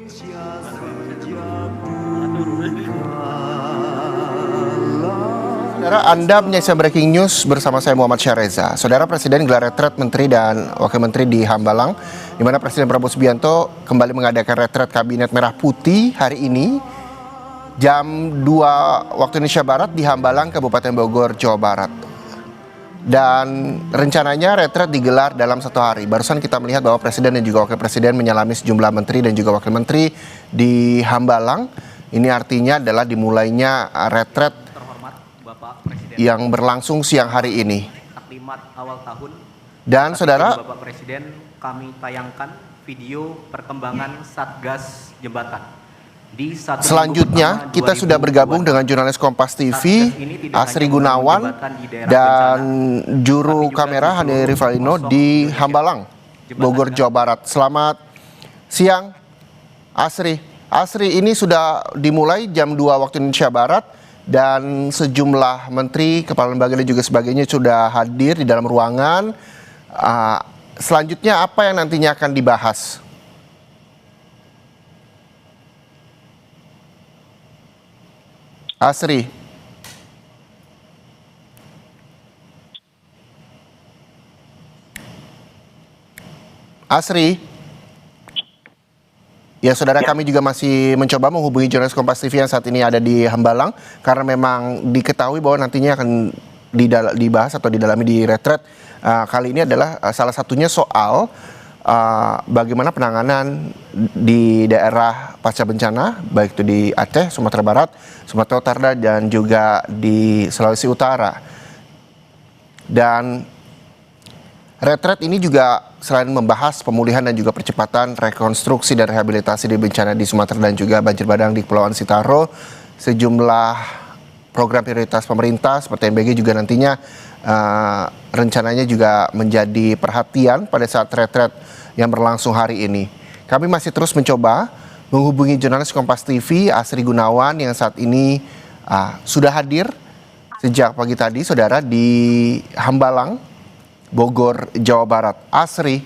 Saudara, Anda menyaksikan Breaking News bersama saya Muhammad Syareza. Saudara, Presiden gelar retret Menteri dan Wakil Menteri di Hambalang, di mana Presiden Prabowo Subianto kembali mengadakan retret Kabinet Merah Putih hari ini, jam 2 waktu Indonesia Barat di Hambalang, Kabupaten Bogor, Jawa Barat. Dan rencananya retret digelar dalam 1 hari. Barusan kita melihat bahwa Presiden dan juga Wakil Presiden menyalami sejumlah Menteri dan juga Wakil Menteri di Hambalang. Ini artinya adalah dimulainya retret yang berlangsung siang hari ini. Taklimat awal tahun. Dan saudara, Bapak Presiden, kami tayangkan video perkembangan Satgas Jembatan. Selanjutnya kita sudah bergabung dengan jurnalis Kompas TV Asri Gunawan dan juru kamera Hani Rivalino di Hambalang, Bogor, Jawa Barat. Selamat siang Asri. Asri, ini sudah dimulai jam 2 waktu Indonesia Barat dan sejumlah menteri, kepala lembaga dan juga sebagainya sudah hadir di dalam ruangan. Selanjutnya apa yang nantinya akan dibahas? Asri. Asri. Ya, saudara, kami juga masih mencoba menghubungi jurnalis Kompas TV yang saat ini ada di Hambalang karena memang diketahui bahwa nantinya akan dibahas atau didalami di retret kali ini adalah salah satunya soal bagaimana penanganan di daerah pasca bencana, baik itu di Aceh, Sumatera Barat, Sumatera Utara, dan juga di Sulawesi Utara. Dan retret ini juga selain membahas pemulihan dan juga percepatan rekonstruksi dan rehabilitasi di bencana di Sumatera dan juga banjir bandang di Kepulauan Sitaro, sejumlah program prioritas pemerintah seperti MBG juga nantinya rencananya juga menjadi perhatian pada saat retret yang berlangsung hari ini. Kami masih terus mencoba menghubungi jurnalis Kompas TV Asri Gunawan yang saat ini sudah hadir sejak pagi tadi, saudara, di Hambalang, Bogor, Jawa Barat. Asri.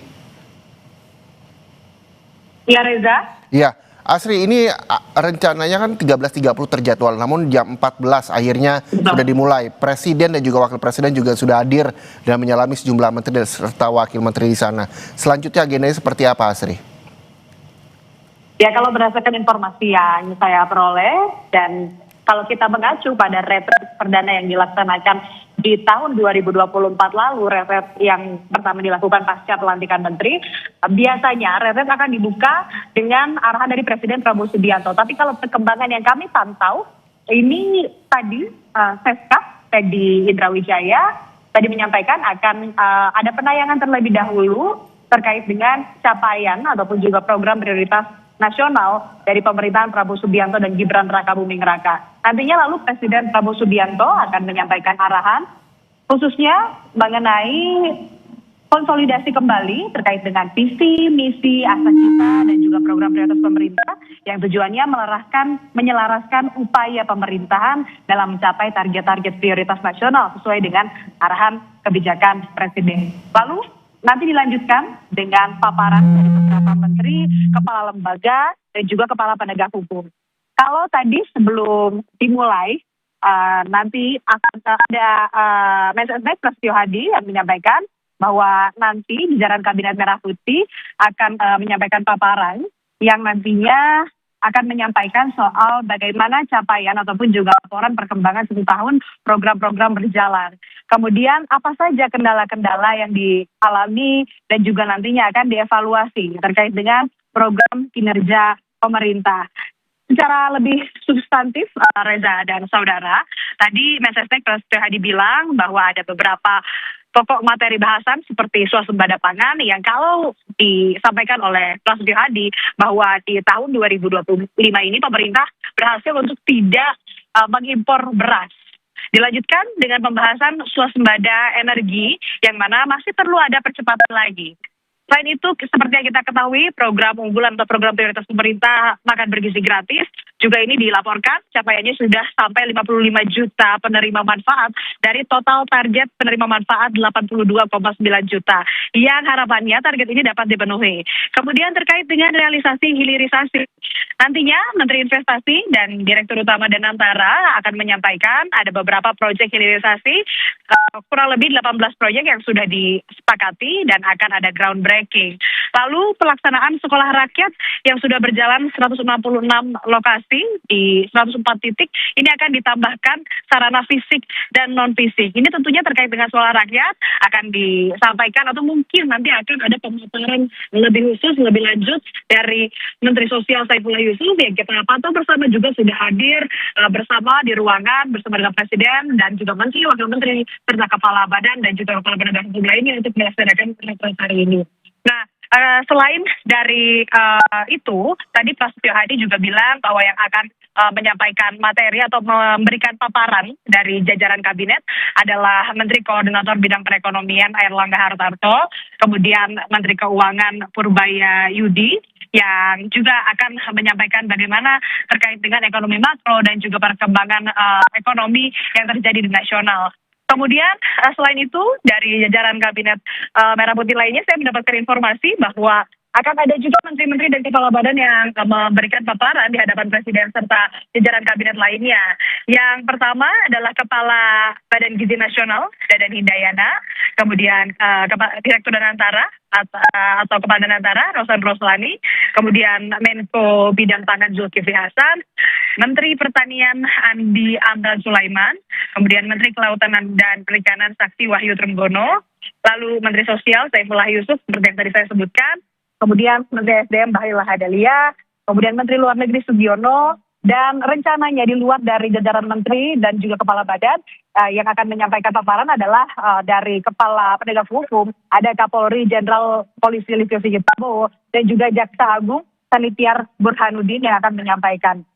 Ya, Reza. Ya, Asri, ini rencananya kan 13.30 terjadwal, namun jam 14 akhirnya sudah dimulai. Presiden dan juga Wakil Presiden juga sudah hadir dan menyalami sejumlah menteri serta wakil menteri di sana. Selanjutnya agendanya seperti apa, Asri? Ya, kalau berdasarkan informasi yang saya peroleh dan kalau kita mengacu pada retret perdana yang dilaksanakan di tahun 2024 lalu, retret yang pertama dilakukan pasca pelantikan menteri, biasanya retret akan dibuka dengan arahan dari Presiden Prabowo Subianto. Tapi kalau perkembangan yang kami pantau, ini tadi Seskap Teddy Indrawijaya tadi menyampaikan akan ada penayangan terlebih dahulu terkait dengan capaian ataupun juga program prioritas nasional dari pemerintahan Prabowo Subianto dan Gibran Rakabuming Raka. Nantinya lalu Presiden Prabowo Subianto akan menyampaikan arahan khususnya mengenai konsolidasi kembali terkait dengan visi, misi, asa cita dan juga program prioritas pemerintah yang tujuannya menyelaraskan upaya pemerintahan dalam mencapai target-target prioritas nasional sesuai dengan arahan kebijakan Presiden. Lalu nanti dilanjutkan dengan paparan dari beberapa menteri, kepala lembaga, dan juga kepala penegak hukum. Kalau tadi sebelum dimulai, nanti akan ada Mensesnek Prasetyo Hadi yang menyampaikan bahwa nanti di jajaran Kabinet Merah Putih akan menyampaikan paparan yang nantinya akan menyampaikan soal bagaimana capaian ataupun juga laporan perkembangan 1 tahun program-program berjalan. Kemudian apa saja kendala-kendala yang dialami dan juga nantinya akan dievaluasi terkait dengan program kinerja pemerintah. Secara lebih substantif, Reza dan saudara, tadi Mensesnek Prasetyo Hadi bilang bahwa ada beberapa pokok materi bahasan seperti swasembada pangan yang kalau disampaikan oleh Prasetyo Hadi bahwa di tahun 2025 ini pemerintah berhasil untuk tidak mengimpor beras. Dilanjutkan dengan pembahasan swasembada energi yang mana masih perlu ada percepatan lagi. Selain itu, seperti yang kita ketahui, program unggulan atau program prioritas pemerintah makan bergizi gratis juga ini dilaporkan capaiannya sudah sampai 55 juta penerima manfaat dari total target penerima manfaat 82,9 juta. Yang harapannya target ini dapat dipenuhi. Kemudian terkait dengan realisasi hilirisasi, nantinya Menteri Investasi dan Direktur Utama Danantara akan menyampaikan ada beberapa proyek hilirisasi, kurang lebih 18 proyek yang sudah disepakati dan akan ada groundbreaking. Lalu pelaksanaan sekolah rakyat yang sudah berjalan 166 lokasi di 104 titik ini akan ditambahkan sarana fisik dan non fisik. Ini tentunya terkait dengan sekolah rakyat akan disampaikan atau mungkin nanti akan ada pemaparan lebih khusus, lebih lanjut dari Menteri Sosial Saifullah Yusuf yang kita pantau bersama juga sudah hadir bersama di ruangan bersama dengan Presiden dan juga Menteri, Wakil Menteri, serta Kepala Badan dan juga Kepala Penegak Hukum lainnya untuk melaksanakan rapat hari ini. Nah, selain dari itu, tadi Pak Setio Hadi juga bilang bahwa yang akan menyampaikan materi atau memberikan paparan dari jajaran kabinet adalah Menteri Koordinator Bidang Perekonomian Airlangga Hartarto, kemudian Menteri Keuangan Purbaya Yudi, yang juga akan menyampaikan bagaimana terkait dengan ekonomi makro dan juga perkembangan ekonomi yang terjadi di nasional. Kemudian selain itu dari jajaran kabinet Merah Putih lainnya saya mendapatkan informasi bahwa akan ada juga menteri-menteri dan kepala badan yang memberikan paparan di hadapan Presiden serta jajaran kabinet lainnya. Yang pertama adalah Kepala Badan Gizi Nasional, Dadan Hindayana, kemudian Direktur Danantara atau Kepala Danantara, Rosan Roslani, kemudian Menko Bidang Pangan Zulkifli Hasan, Menteri Pertanian Andi Amran Sulaiman, kemudian Menteri Kelautan dan Perikanan Sakti Wahyu Trenggono, lalu Menteri Sosial Saifullah Yusuf seperti yang tadi saya sebutkan, kemudian Menteri SDM Bahlil Lahadalia, kemudian Menteri Luar Negeri Sugiono, dan rencananya di luar dari jajaran menteri dan juga kepala badan yang akan menyampaikan paparan adalah dari Kepala Penegak Hukum, ada Kapolri Jenderal Polisi Listio Sigit Prabowo, dan juga Jaksa Agung Sanitiar Burhanuddin yang akan menyampaikan.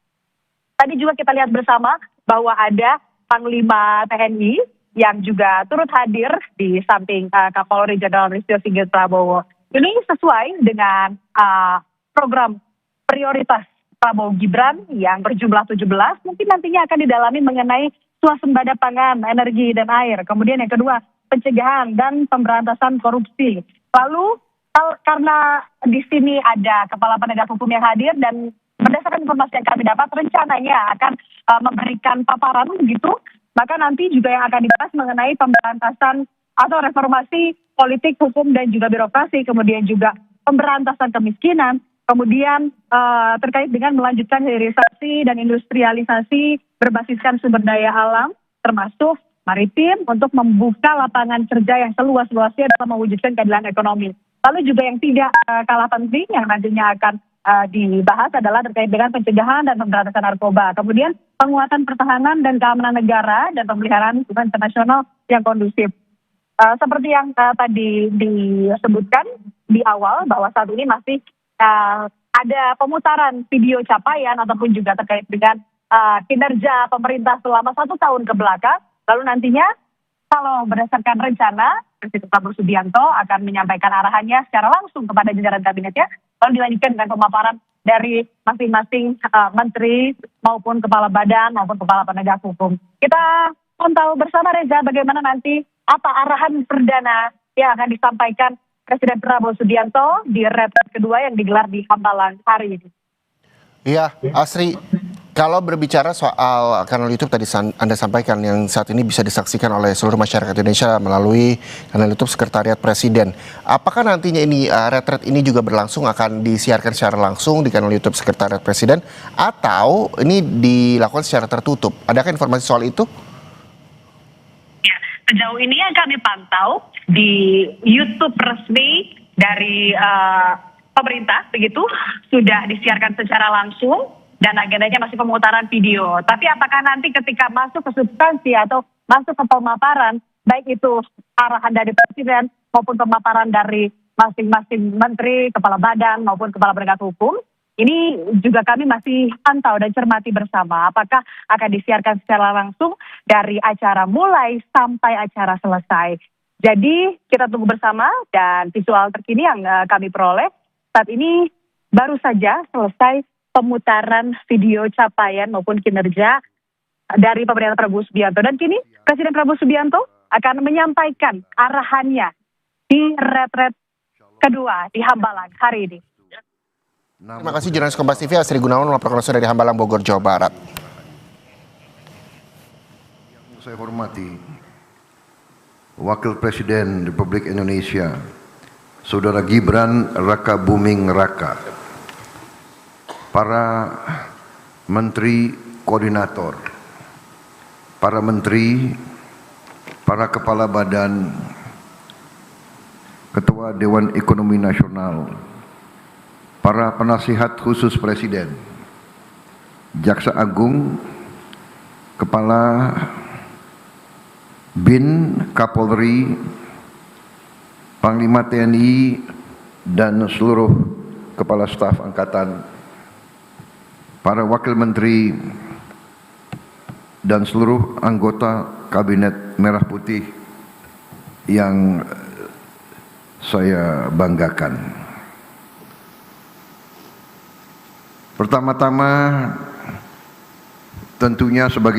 Tadi juga kita lihat bersama bahwa ada Panglima TNI yang juga turut hadir di samping Kapolri Jenderal Listio Sigit Prabowo. Ini sesuai dengan program prioritas Prabowo Gibran yang berjumlah 17, mungkin nantinya akan didalami mengenai swasembada pangan, energi, dan air. Kemudian yang kedua, pencegahan dan pemberantasan korupsi. Lalu karena di sini ada Kepala Penegak Hukum yang hadir dan berdasarkan informasi yang kami dapat rencananya akan memberikan paparan begitu, maka nanti juga yang akan dibahas mengenai pemberantasan atau reformasi politik, hukum, dan juga birokrasi, kemudian juga pemberantasan kemiskinan, kemudian terkait dengan melanjutkan hilirisasi dan industrialisasi berbasiskan sumber daya alam, termasuk maritim, untuk membuka lapangan kerja yang seluas-luasnya dalam mewujudkan keadilan ekonomi. Lalu juga yang tidak kalah penting yang nantinya akan dibahas adalah terkait dengan pencegahan dan pemberantasan narkoba. Kemudian penguatan pertahanan dan keamanan negara dan pemeliharaan hubungan internasional yang kondusif. Seperti yang tadi disebutkan di awal bahwa saat ini masih ada pemutaran video capaian ataupun juga terkait dengan kinerja pemerintah selama 1 tahun ke belakang. Lalu nantinya kalau berdasarkan rencana Presiden Prabowo Subianto akan menyampaikan arahannya secara langsung kepada jajaran kabinetnya, lalu dilanjutkan dengan pemaparan dari masing-masing menteri maupun kepala badan maupun kepala penegak hukum. Kita pantau bersama Reza bagaimana nanti apa arahan perdana yang akan disampaikan Presiden Prabowo Subianto di retret kedua yang digelar di Hambalang hari ini. Iya, Asri, kalau berbicara soal kanal YouTube tadi Anda sampaikan yang saat ini bisa disaksikan oleh seluruh masyarakat Indonesia melalui kanal YouTube Sekretariat Presiden. Apakah nantinya ini retret ini juga berlangsung akan disiarkan secara langsung di kanal YouTube Sekretariat Presiden atau ini dilakukan secara tertutup? Adakah informasi soal itu? Sejauh ini yang kami pantau di YouTube resmi dari pemerintah begitu sudah disiarkan secara langsung dan agendanya masih pemutaran video. Tapi apakah nanti ketika masuk ke substansi atau masuk ke pemaparan, baik itu arahan dari Presiden maupun pemaparan dari masing-masing menteri, kepala badan maupun kepala penegak hukum, ini juga kami masih pantau dan cermati bersama apakah akan disiarkan secara langsung dari acara mulai sampai acara selesai. Jadi kita tunggu bersama dan visual terkini yang kami peroleh saat ini baru saja selesai pemutaran video capaian maupun kinerja dari pemerintahan Prabowo Subianto. Dan kini Presiden Prabowo Subianto akan menyampaikan arahannya di retret kedua di Hambalang hari ini. Terima kasih jurnalis Kompas TV Asri Gunawan melaporkan langsung dari Hambalang, Bogor, Jawa Barat. Saya hormati Wakil Presiden Republik Indonesia, Saudara Gibran Raka Buming Raka, para Menteri Koordinator, para Menteri, para Kepala Badan, Ketua Dewan Ekonomi Nasional, para Penasihat Khusus Presiden, Jaksa Agung, Kepala BIN, Kapolri, Panglima TNI, dan seluruh Kepala Staf Angkatan, para Wakil Menteri, dan seluruh anggota Kabinet Merah Putih yang saya banggakan. Pertama-tama tentunya sebagai